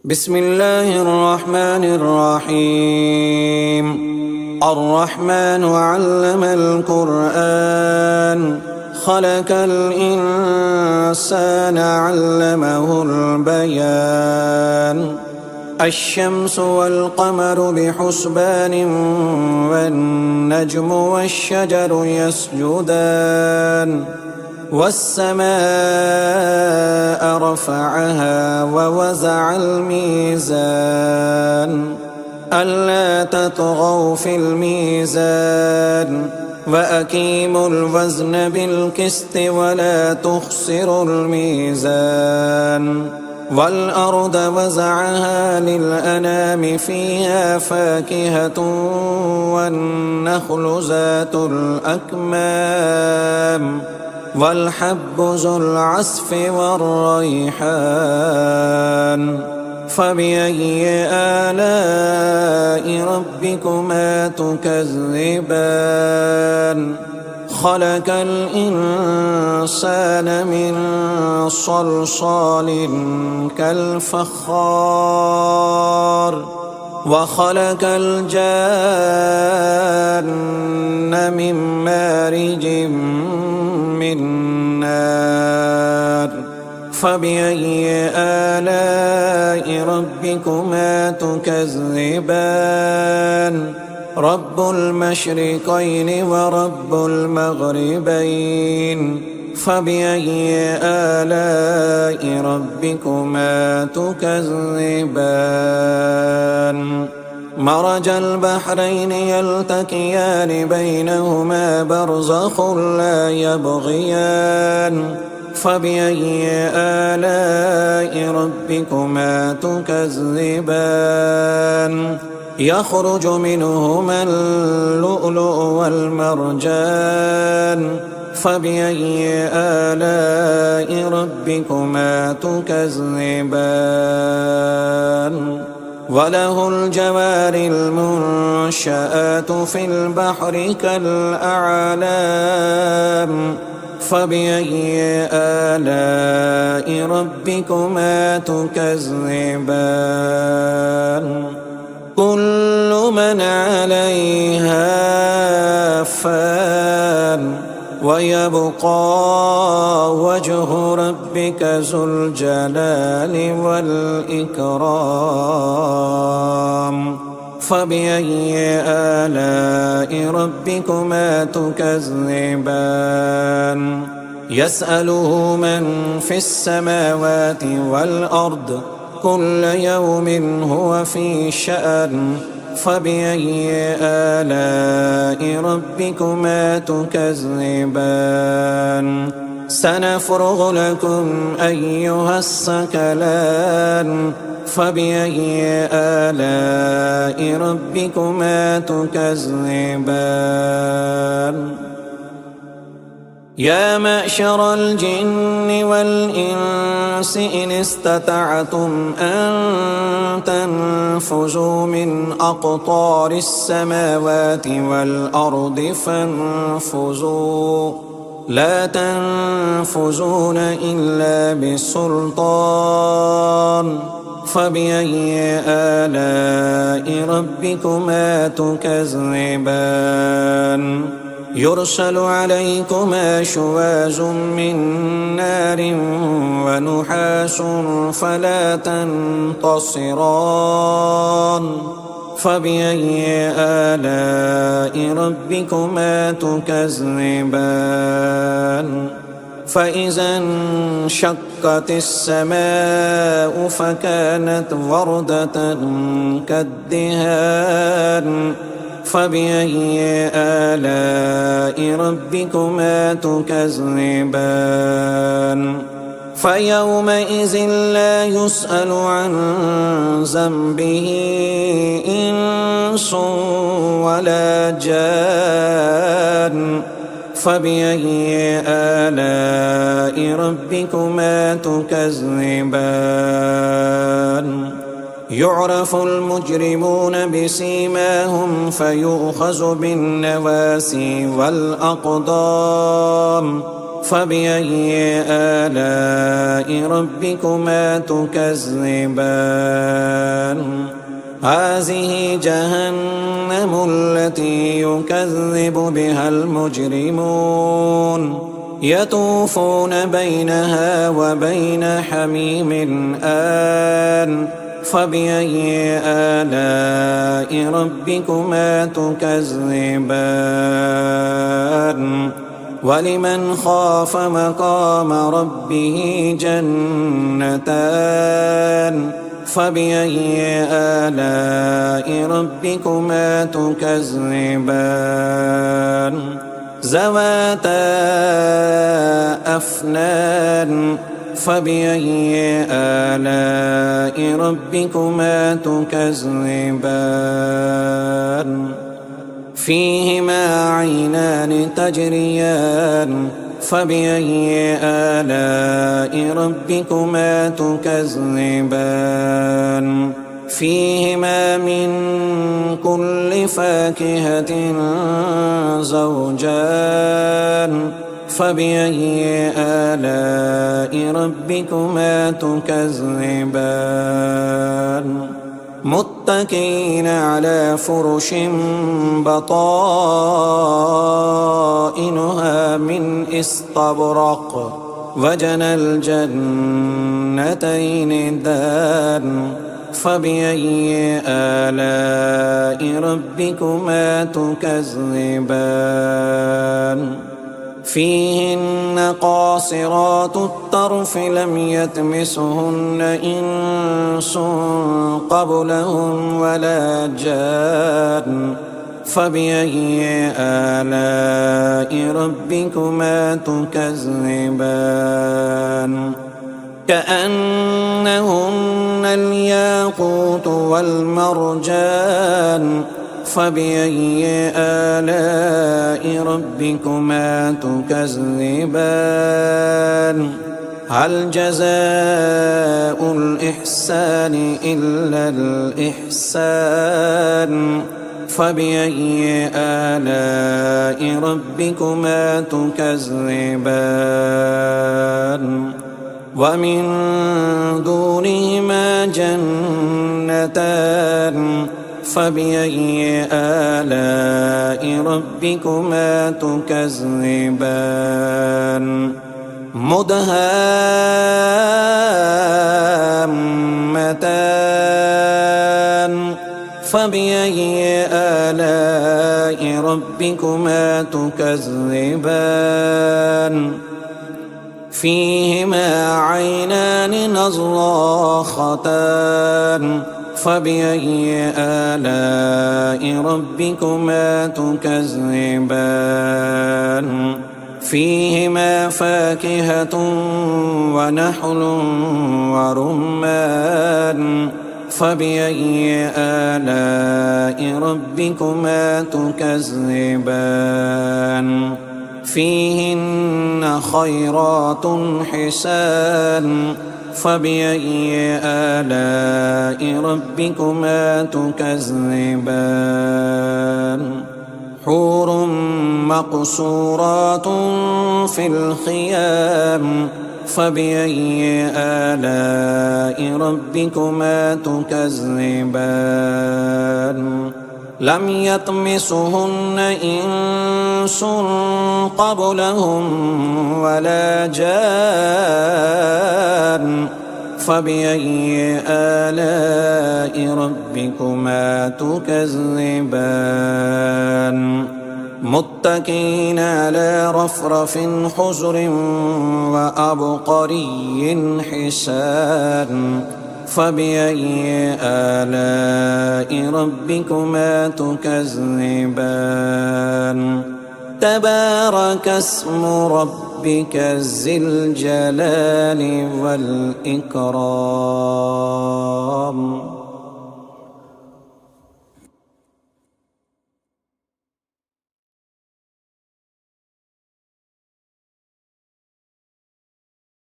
بسم الله الرحمن الرحيم. الرحمن علم القرآن خلق الإنسان علمه البيان. الشمس والقمر بحسبان والنجم والشجر يسجدان والسماء رفعها ووزع الميزان ألا تطغوا في الميزان وأقيموا الوزن بالقسط ولا تخسروا الميزان. والأرض وزعها للأنام فيها فاكهة والنخل ذات الأكمام والحب ذو العصف والريحان. فبأي آلاء ربكما تكذبان؟ خلق الإنسان من صلصال كالفخار وخلق الجان من مارج من نار. فبأي آلاء ربكما تكذبان؟ رب المشرقين ورب المغربين. فبأي آلاء ربكما تكذبان؟ مرج البحرين يلتقيان بينهما برزخ لا يبغيان. فبأي آلاء ربكما تكذبان؟ يخرج منهما اللؤلؤ والمرجان. فبأي آلاء ربكما تكذبان؟ وله الجوار المنشآت في البحر كالأعلام. فبأي آلاء ربكما تكذبان؟ كل من عليها فان ويبقى وجه ربك ذو الجلال والإكرام. فبأي آلاء ربكما تكذبان؟ يسأله من في السماوات والأرض كل يوم هو في شأن. فبأي آلاء ربكما تكذبان؟ سنفرغ لكم أيها الثقلان. فبأي آلاء ربكما تكذبان؟ يا معشر الجن والإنس إن استطعتم أن تنفذوا من أقطار السماوات والأرض فانفذوا لا تنفذون إلا بسلطان. فبأي آلاء ربكما تكذبان؟ يرسل عليكما شواظ من نار ونحاس فلا تنتصران. فبأي آلاء ربكما تكذبان؟ فإذا انشقت السماء فكانت وردة كالدهان. فبأي آلاء ربكما تكذبان؟ فيومئذ لا يسأل عن ذنبه إنس ولا جان. فبأي آلاء ربكما تكذبان؟ يعرف المجرمون بسيماهم فيؤخذ بالنواسي والأقدام. فبأي آلاء ربكما تكذبان هذه جهنم التي يكذب بها المجرمون يطوفون بينها وبين حميم آن فبأي آلاء ربكما تكذبان ولمن خاف مقام ربه جنتان فبأي آلاء ربكما تكذبان ذواتا أفنان فبأي آلاء ربكما تكذبان فيهما عينان تجريان فبأي آلاء ربكما تكذبان فيهما من كل فاكهة زوجان فبأي آلاء ربكما تكذبان متكئين على فرش بطائنها من استبرق وجنى الجنتين دان فبأي آلاء ربكما تكذبان فيهن قاصرات الطرف لم يطمثهن إنس قبلهم ولا جان فبأي آلاء ربكما تكذبان كأنهن الياقوت والمرجان فبأي آلاء ربكما تكذبان هل جزاء الإحسان إلا الإحسان فبأي آلاء ربكما تكذبان ومن دونهما جنتان فبأي آلاء ربكما تكذبان مدهامتان فبأي آلاء ربكما تكذبان فيهما عينان نضاختان فبأي آلاء ربكما تكذبان فيهما فاكهة ونحل ورمان فبأي آلاء ربكما تكذبان فيهن خيرات حسان فبأي آلاء ربكما تكذبان حور مقصورات في الخيام فبأي آلاء ربكما تكذبان لم يطمثهن إنس قبلهم ولا جان فبأي آلاء ربكما تكذبان متكئين على رفرف خضر وعبقري حسان فبأي آلاء ربكما تكذبان تبارك اسم ربك ذي الجلال والإكرام.